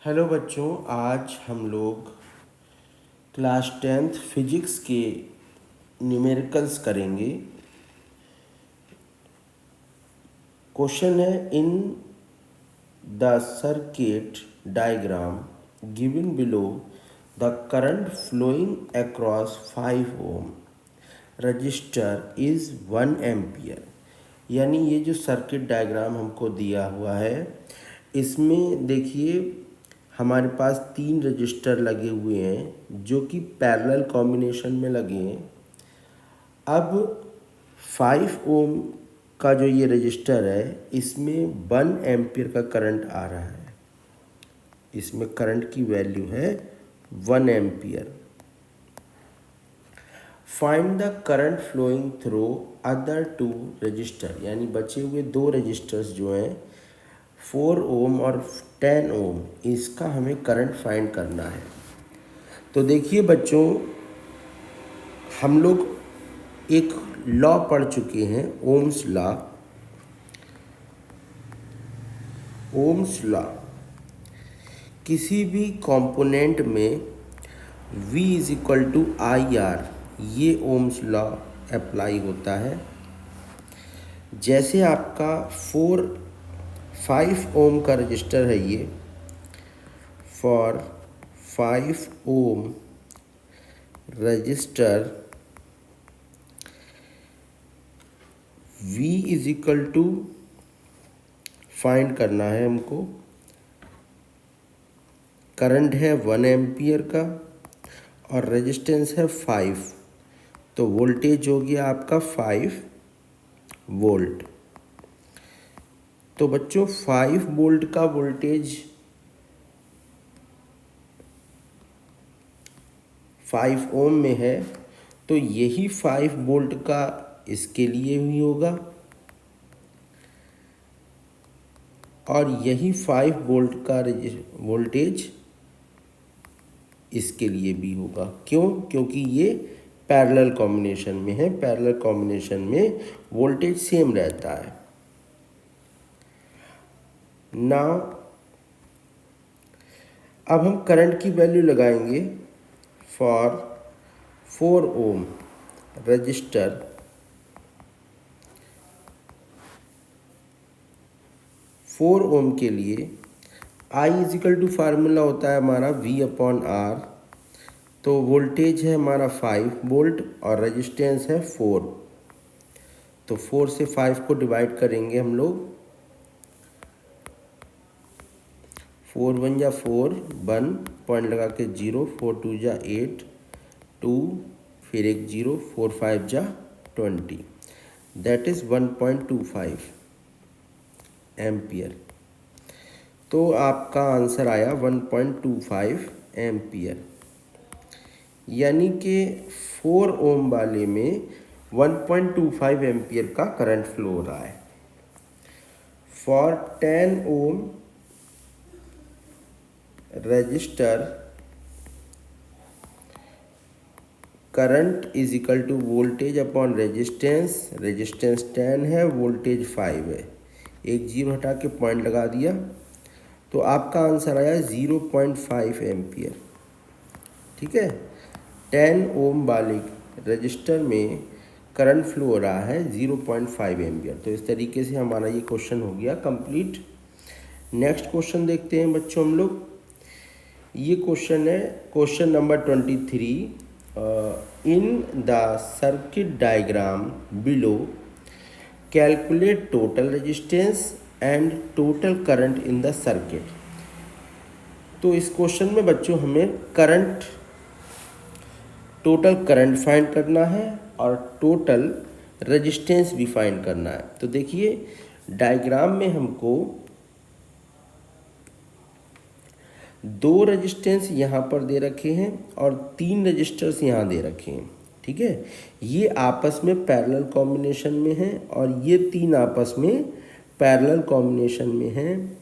Hello बच्चों, आज हम लोग क्लास 10th फिजिक्स के न्यूमेरिकल्स करेंगे। क्वेश्चन है, in the circuit diagram given below the current flowing across 5 ohm resistor is 1 ampere. यानी ये जो सर्किट डायग्राम हमको दिया हुआ है, इसमें देखिए हमारे पास 3 रजिस्टर लगे हुए हैं जो कि पैरेलल कॉम्बिनेशन में लगे हैं। अब 5 ओम का जो ये रजिस्टर है, इसमें 1 एम्पियर का करंट आ रहा है। इसमें करंट की वैल्यू है 1 ampere. Find the current flowing through other 2 resistor, यानी बचे हुए 2 रजिस्टर्स जो हैं 4 ओम और 10 ओम, इसका हमें करंट फाइंड करना है। तो देखिए बच्चों, हम लोग एक लॉ पढ़ चुके हैं, ओम्स लॉ। ओम्स लॉ, किसी भी कंपोनेंट में V is equal to I R, ये ओम्स लॉ अप्लाई होता है। जैसे आपका 5 ओम का रजिस्टर है ये, for 5 ohm resistor V is equal to find करना है हमको। करंट है 1 एम्पियर का और रेजिस्टेंस है 5, तो वोल्टेज हो गया आपका 5 वोल्ट। तो बच्चों 5 वोल्ट का वोल्टेज 5 ओम में है, तो यही 5 वोल्ट का इसके लिए भी होगा और यही 5 वोल्ट का वोल्टेज इसके लिए भी होगा। क्यों? क्योंकि ये पैरेलल कॉम्बिनेशन में है। पैरेलल कॉम्बिनेशन में वोल्टेज सेम रहता है। नाउ अब हम करंट की वैल्यू लगाएंगे फॉर 4 ओम रजिस्टर। 4 ओम के लिए I इजिकल टू फार्मूला होता है हमारा V अपॉन R। तो वोल्टेज है हमारा 5 वोल्ट और रेजिस्टेंस है 4। तो 4 से 5 को डिवाइड करेंगे हम लोग। 4 1 जा 4, 1 पॉइंट लगा के 0, 4 2 जा 8, 2 फिर एक 0, 4 5 जा 20, दैट इज़ 1.25 एम्पियर। तो आपका आंसर आया 1.25 एम्पियर। यानी कि 4 ओम वाले में 1.25 एम्पियर का करंट फ्लो हो रहा है। For 10 ohm resistor, current is equal to voltage upon resistance. Resistance 10 है, वोल्टेज 5 है। एक 0 हटा के पॉइंट लगा दिया, तो आपका आंसर आया 0.5 एम्पियर। ठीक है, 10 ओम वाले रजिस्टर में करंट फ्लो हो रहा है 0.5 एम्पियर। तो इस तरीके से हमारा ये क्वेश्चन हो गया कंप्लीट। नेक्स्ट क्वेश्चन देखते हैं बच्चों हम लोग। ये क्वेश्चन है question number 23। In the circuit diagram below calculate total resistance and total current in the circuit. तो इस क्वेश्चन में बच्चों हमें टोटल करंट फाइंड करना है और टोटल रेजिस्टेंस भी फाइंड करना है। तो देखिए डायग्राम में हमको 2 रेजिस्टेंस यहाँ पर दे रखे हैं और 3 रजिस्टर्स यहाँ दे रखे हैं। ठीक है, ये आपस में पैरेलल कॉम्बिनेशन में हैं और ये 3 आपस में पैरेलल कॉम्बिनेशन में हैं,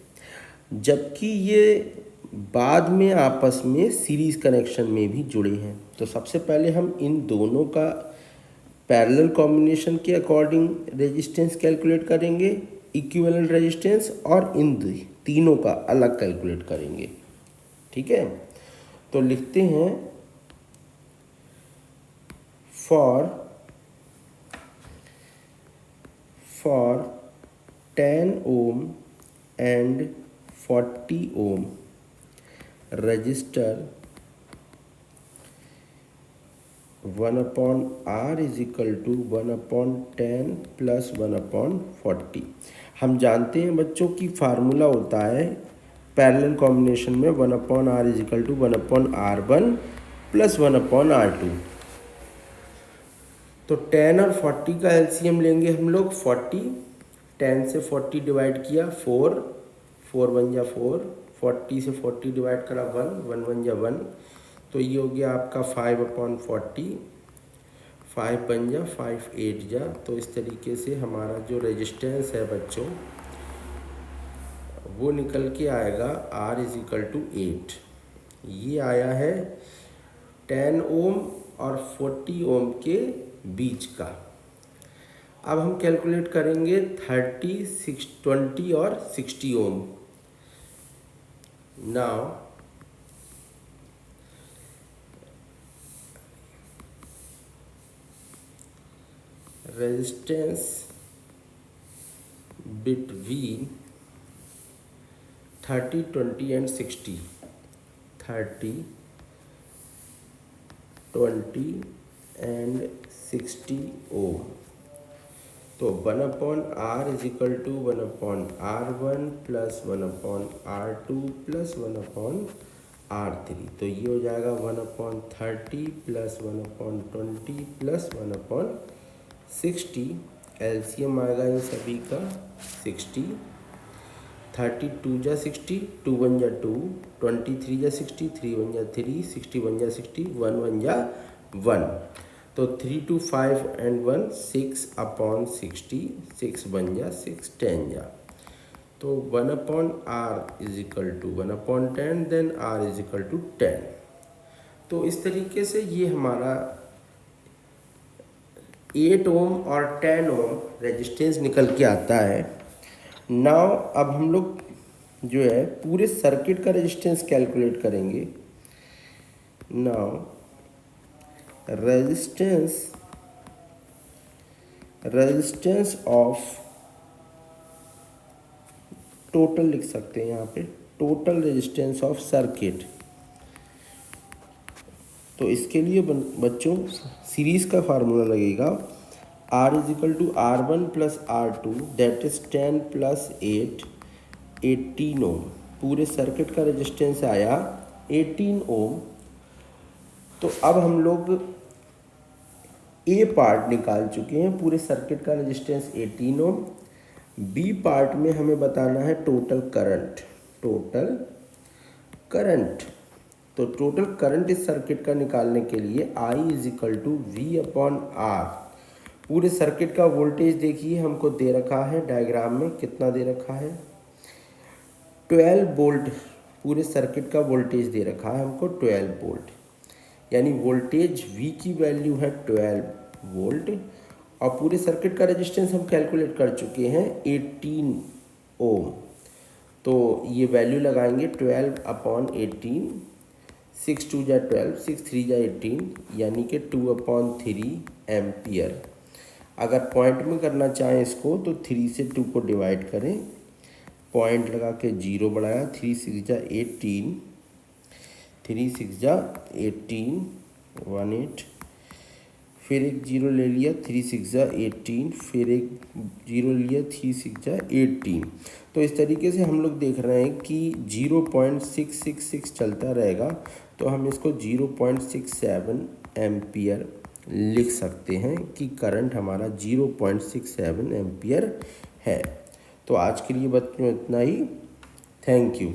जबकि ये बाद में आपस में सीरीज़ कनेक्शन में भी जुड़े हैं। तो सबसे पहले हम इन दोनों का पैरेलल कॉम्बिनेशन के अकॉर्डिंग रेजिस्टेंस कैलकुलेट करेंगे, इक्विवेलेंट रेजिस्टेंस, और इन तीनों का अलग कैलकुलेट करेंगे। ठीक है, तो लिखते हैं for 10 ohm and 40 ohm register 1/R is equal to 1/10 plus 1/40। हम जानते हैं बच्चों की फार्मूला होता है पैरेलल कॉम्बिनेशन में 1/R is equal to 1/R1 plus 1/R2। तो 10 और 40 का एलसीएम लेंगे हम लोग 40। 10 से 40 डिवाइड किया 4, 4 बन जा 4, 40 से 40 डिवाइड करा 1, 1 बन जा 1। तो ये हो गया आपका 5/40, 5 बन जा 5 8 जा। तो इस तरीके से हमारा जो रेजिस्टेंस है बच्चों वो निकल के आएगा R इज इक्वल टू 8। ये आया है 10 ओम और 40 ओम के बीच का। अब हम कैलकुलेट करेंगे 30, 20 और 60 ohm. Now resistance between 30, 20 and 60, 30, 20 and 60 ohm। तो 1/R is equal to 1/R1 plus 1/R2 plus 1/R3। तो ये हो जाएगा 1/30 प्लस 1/20 प्लस 1/60। एलसीएम आएगा इन सभी का 60। 32 जा 60, 2 1 जा 2, 23 जा 60, 3 1 जा 3, 60 1 जा 60, 1 1 जा 1। तो 3 2 5 and 1 6/60, 6 बन जा 6 10 जा। तो 1/R is equal to 1/10, then R is equal to 10। तो इस तरीके से ये हमारा 8 ओम और 10 ओम रेजिस्टेंस निकल के आता है। नाउ अब हम लोग जो है पूरे सर्किट का रेजिस्टेंस कैलकुलेट करेंगे। नाउ रेजिस्टेंस ऑफ टोटल लिख सकते हैं यहाँ पे, टोटल रेजिस्टेंस ऑफ सर्किट। तो इसके लिए बच्चों सीरीज़ का फार्मूला लगेगा R is equal to R1 plus R2 that is 10 plus 8, 18 ohm. पूरे सर्किट का रेजिस्टेंस आया 18 ओम। तो अब हम लोग ए पार्ट निकाल चुके हैं, पूरे सर्किट का रेजिस्टेंस 18 ओम। बी पार्ट में हमें बताना है टोटल करंट। तो टोटल करंट इस सर्किट का निकालने के लिए I is equal to V/R। पूरे सर्किट का वोल्टेज देखिए हमको दे रखा है डायग्राम में, कितना दे रखा है 12 वोल्ट। पूरे सर्किट का वोल्टेज दे रखा है हमको 12 वोल्ट, यानी वोल्टेज V की वैल्यू है 12 वोल्ट। और पूरे सर्किट का रेजिस्टेंस हम कैलकुलेट कर चुके हैं 18 ओम। तो ये वैल्यू लगाएंगे 12/18, 6 2 जा 12, 6 3 जा 18, यानी कि 2/3 एम्पियर। अगर पॉइंट में करना चाहें इसको तो 3 से 2 को डिवाइड करें, पॉइंट लगा के 0 बढ़ाया, 3 6 जा 18, 3 6 जा 18, 18, फिर एक 0 ले लिया, 3 6 जा 18, फिर एक 0 लिया, 3 6 जा 18। तो इस तरीके से हम लोग देख रहे हैं कि 0.666 चलता रहेगा। तो हम इसको 0.67 एम्पियर लिख सकते हैं कि करंट हमारा 0.67 एम्पियर है। तो आज के लिए बच्चों इतना ही। Thank you.